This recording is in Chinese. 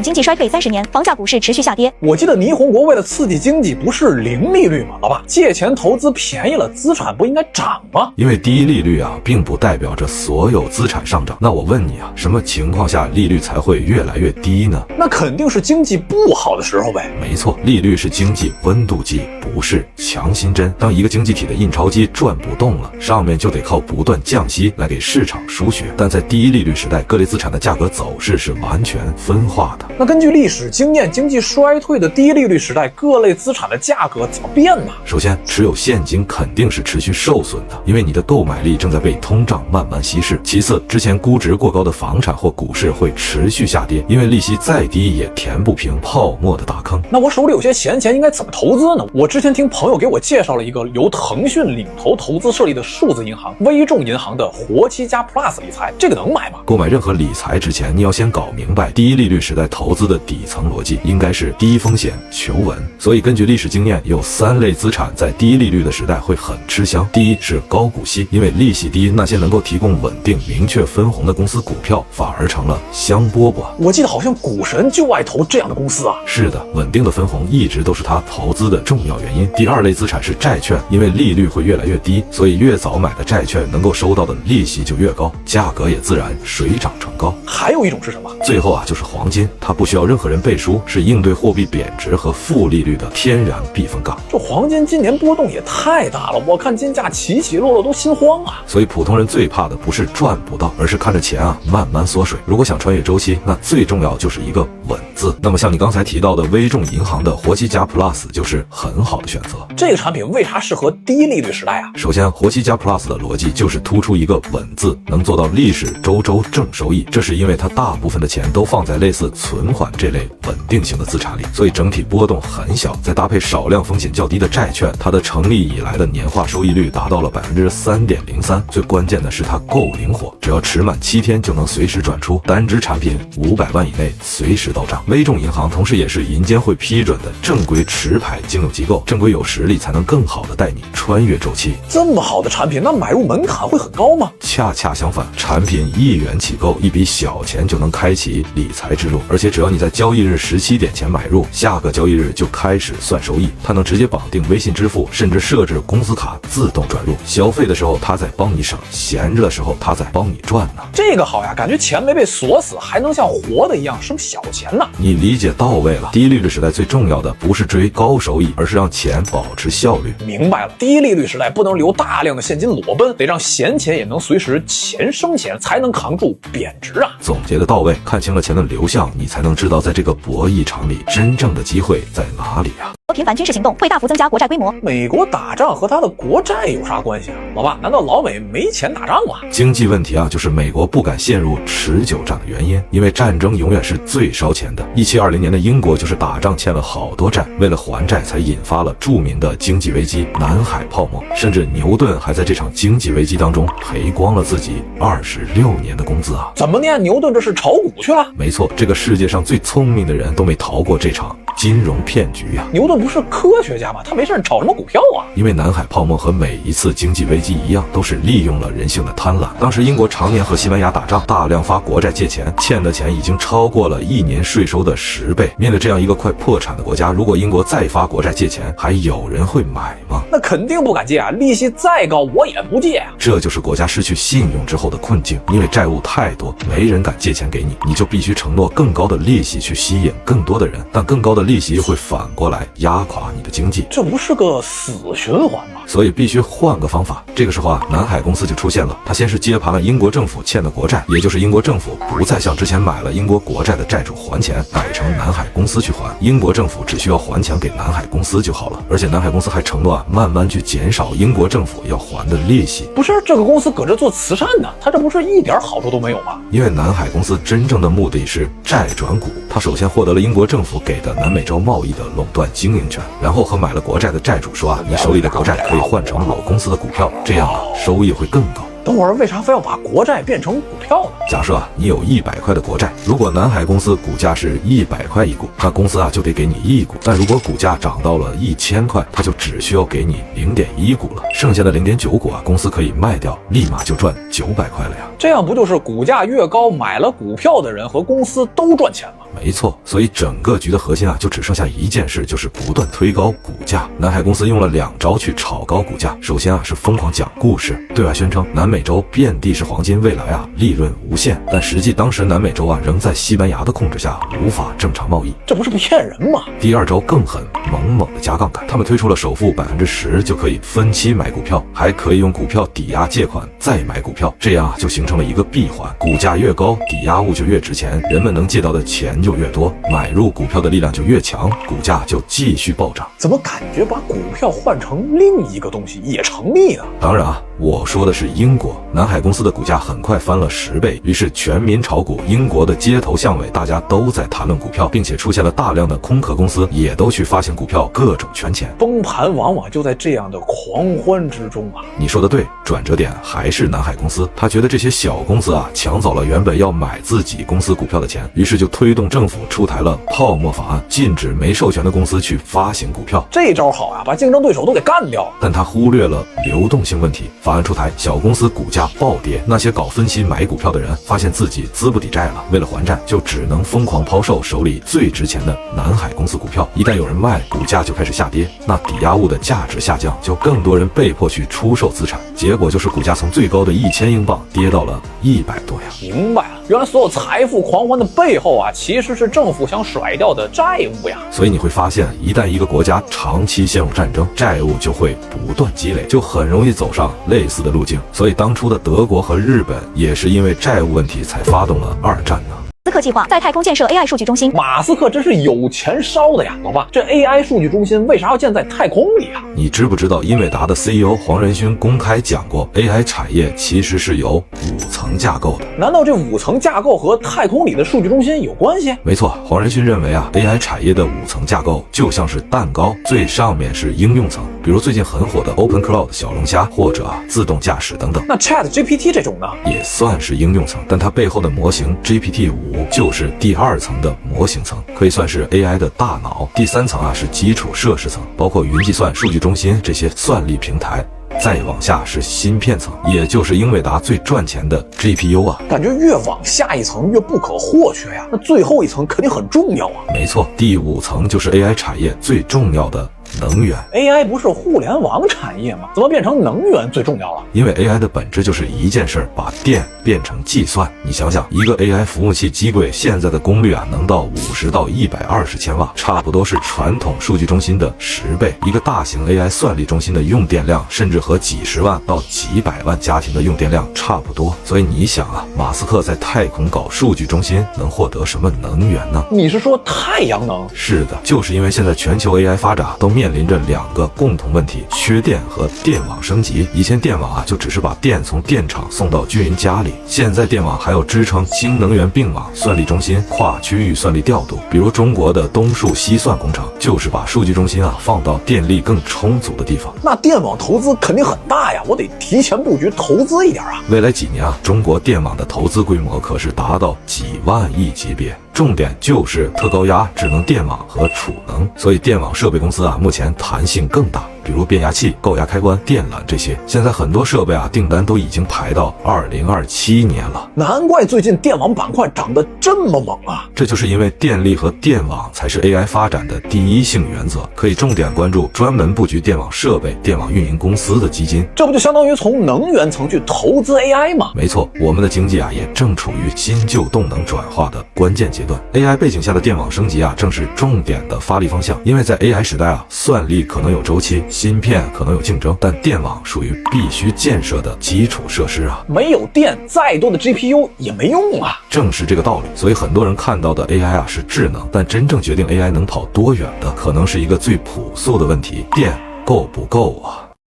经济衰退30年，房价股市持续下跌。我记得倪虹国为了刺激经济，不是零利率吗？老爸，借钱投资便宜了，资产不应该涨吗？因为低利率啊，并不代表着所有资产上涨。那我问你啊，什么情况下利率才会越来越低呢？那肯定是经济不好的时候呗。没错，利率是经济温度计，不是强心针。当一个经济体的印钞机转不动了，上面就得靠不断降息来给市场输血。但在低利率时代，各类资产的价格走势是完全分化的。那根据历史经验，经济衰退的低利率时代，各类资产的价格怎么变呢？首先，持有现金肯定是持续受损的，因为你的购买力正在被通胀慢慢稀释。其次，之前估值过高的房产或股市会持续下跌，因为利息再低也填不平泡沫的大坑。那我手里有些闲钱，应该怎么投资呢？我之前听朋友给我介绍了一个由腾讯领头投资设立的数字银行微众银行的活期加 Plus 理财，这个能买吗？购买任何理财之前，你要先搞明白低利率时代投资的底层逻辑应该是低风险求稳。所以根据历史经验，有3类资产在低利率的时代会很吃香。第一是高股息，因为利息低，那些能够提供稳定明确分红的公司股票反而成了香饽饽。我记得好像股神就爱投这样的公司啊。是的，稳定的分红一直都是他投资的重要原因。第2类资产是债券，因为利率会越来越低，所以越早买的债券能够收到的利息就越高，价格也自然水涨船高。还有一种是什么？最后啊，就是黄金，它不需要任何人背书，是应对货币贬值和负利率的天然避风港。这黄金今年波动也太大了，我看金价起起落落都心慌啊。所以普通人最怕的不是赚不到，而是看着钱啊慢慢缩水。如果想穿越周期，那最重要就是一个稳字。那么像你刚才提到的微众银行的活期加 Plus 就是很好的选择。这个产品为啥适合低利率时代啊？首先，活期加 Plus 的逻辑就是突出一个稳字，能做到历史周正收益。这是因为它大部分的钱都放在类似存款这类稳定型的资产里，所以整体波动很小。再搭配少量风险较低的债券，它的成立以来的年化收益率达到了3.03%。最关键的是它够灵活，只要持满7天就能随时转出，单只产品500万以内随时到账。微众银行同时也是银监会批准的正规持牌金融机构，正规有实力才能更好的带你穿越周期。这么好的产品，那买入门槛会很高吗？恰恰相反，产品1元起购，一笔小钱就能开启理财之路，而且只要你在交易日17点前买入，下个交易日就开始算收益。它能直接绑定微信支付，甚至设置公司卡自动转入。消费的时候它在帮你省，闲着的时候它在帮你赚呢。这个好呀，感觉钱没被锁死，还能像活的一样生小钱呢。你理解到位了。低利率时代最重要的不是追高收益，而是让钱保持效率。明白了，低利率时代不能留大量的现金裸奔，得让闲钱也能随时钱生钱，才能扛住贬值啊。总结的到位，看清了钱的流向，你才能知道在这个博弈场里真正的机会在哪里啊。频繁军事行动会大幅增加国债规模。美国打仗和他的国债有啥关系啊？老爸，难道老美没钱打仗吗？经济问题啊，就是美国不敢陷入持久战的原因，因为战争永远是最烧钱的。1720年的英国就是打仗欠了好多债，为了还债才引发了著名的经济危机南海泡沫，甚至牛顿还在这场经济危机当中赔光了自己26年的工资啊！怎么念？牛顿这是炒股去了？没错，这个世界上最聪明的人都没逃过这场金融骗局啊！牛顿不是科学家吗？他没事炒什么股票啊？因为南海泡沫和每一次经济危机一样，都是利用了人性的贪婪。当时英国常年和西班牙打仗，大量发国债借钱，欠的钱已经超过了1年税收的10倍。面对这样一个快破产的国家，如果英国再发国债借钱，还有人会买吗？那肯定不敢借啊，利息再高我也不借啊。这就是国家失去信用之后的困境，因为债务太多，没人敢借钱给你，你就必须承诺更高的利息去吸引更多的人，但更高的利息会反过来压垮你的经济，这不是个死循环吗？所以必须换个方法。这个时候啊，南海公司就出现了，它先是接盘了英国政府欠的国债，也就是英国政府不再向之前买了英国国债的债主还钱，改成南海公司去还，英国政府只需要还钱给南海公司就好了。而且南海公司还承诺啊，慢慢去减少英国政府要还的利息。不是，这个公司搁这做慈善呢，他这不是一点好处都没有吗？因为南海公司真正的目的是债转股，它首先获得了英国政府给的南美洲贸易的垄断经营权，然后和买了国债的债主说啊，你手里的国债可以换成我公司的股票，这样啊收益会更高。等会儿为啥非要把国债变成股票呢？假设啊，你有100块的国债，如果南海公司股价是100块一股，那公司啊就得给你1股。但如果股价涨到了1000块，它就只需要给你0.1股了，剩下的0.9股啊，公司可以卖掉，立马就赚900块了呀。这样不就是股价越高，买了股票的人和公司都赚钱吗？没错，所以整个局的核心啊，就只剩下一件事，就是不断推高股价。南海公司用了2招去炒高股价。首先啊，是疯狂讲故事，对外宣称南美洲遍地是黄金，未来啊利润无限。但实际当时南美洲啊仍在西班牙的控制下，无法正常贸易，这不是骗人吗？第2招更狠，猛的加杠杆。他们推出了首付10%就可以分期买股票，还可以用股票抵押借款再买股票，这样啊就形成了一个闭环，股价越高，抵押物就越值钱，人们能借到的钱就越多，买入股票的力量就越强，股价就继续暴涨。怎么感觉把股票换成另一个东西也成立呢？当然啊，我说的是英国，南海公司的股价很快翻了10倍，于是全民炒股，英国的街头巷尾大家都在谈论股票，并且出现了大量的空壳公司，也都去发行股票，各种圈钱。崩盘往往就在这样的狂欢之中啊！你说的对，转折点还是南海公司，他觉得这些小公司啊抢走了原本要买自己公司股票的钱，于是就推动政府出台了泡沫法案，禁止没授权的公司去发行股票。这招好啊，把竞争对手都给干掉。但他忽略了流动性问题，法案出台，小公司股价暴跌，那些搞分析买股票的人发现自己资不抵债了，为了还债就只能疯狂抛售手里最值钱的南海公司股票，一旦有人卖，股价就开始下跌，那抵押物的价值下降，就更多人被迫去出售资产，结果就是股价从最高的1000英镑跌到了100多呀。明白了，原来所有财富狂欢的背后啊，其实是政府想甩掉的债务呀。所以你会发现，一旦一个国家长期陷入战争，债务就会不断积累，就很容易走上类似的路径。所以当初的德国和日本也是因为债务问题才发动了2战呢。思克计划在太空建设 AI 数据中心。马斯克真是有钱烧的呀，老爸，这 AI 数据中心为啥要建在太空里啊？你知不知道英伟达的 CEO 黄仁勋公开讲过 ，AI 产业其实是有5层架构的。难道这5层架构和太空里的数据中心有关系？没错，黄仁勋认为啊 ，AI 产业的5层架构就像是蛋糕，最上面是应用层，比如最近很火的 OpenCloud 小龙虾，或者自动驾驶等等。那 ChatGPT 这种呢，也算是应用层，但它背后的模型 GPT-5就是第2层的模型层，可以算是 AI 的大脑。第3层啊是基础设施层，包括云计算、数据中心这些算力平台。再往下是芯片层，也就是英伟达最赚钱的 GPU 啊。感觉越往下一层越不可或缺呀，那最后一层肯定很重要啊。没错，第5层就是 AI 产业最重要的能源。 AI 不是互联网产业吗？怎么变成能源最重要了？因为 AI 的本质就是一件事，把电变成计算。你想想，一个 AI 服务器机柜现在的功率啊，能到50到120千瓦，差不多是传统数据中心的10倍。一个大型 AI 算力中心的用电量，甚至和几十万到几百万家庭的用电量差不多。所以你想啊，马斯克在太空搞数据中心，能获得什么能源呢？你是说太阳能？是的，就是因为现在全球 AI 发展都面临着2个共同问题：缺电和电网升级。以前电网啊，就只是把电从电厂送到居民家里，现在电网还要支撑新能源并网、算力中心、跨区域算力调度。比如中国的东数西算工程，就是把数据中心啊放到电力更充足的地方。那电网投资肯定很大呀，我得提前布局投资一点啊。未来几年啊，中国电网的投资规模可是达到几万亿级别。重点就是特高压智能电网和储能，所以电网设备公司啊，目前弹性更大，比如变压器、高压开关、电缆这些。现在很多设备啊，订单都已经排到2027年了。难怪最近电网板块涨得这么猛啊！这就是因为电力和电网才是 AI 发展的第一性原则，可以重点关注专门布局电网设备、电网运营公司的基金。这不就相当于从能源层去投资 AI 吗？没错，我们的经济啊，也正处于新旧动能转化的关键阶段。AI 背景下的电网升级啊，正是重点的发力方向。因为在 AI 时代啊，算力可能有周期，芯片可能有竞争，但电网属于必须建设的基础设施啊。没有电，再多的 GPU 也没用啊。正是这个道理，所以很多人看到的 AI 啊是智能，但真正决定 AI 能跑多远的，可能是一个最朴素的问题：电够不够啊？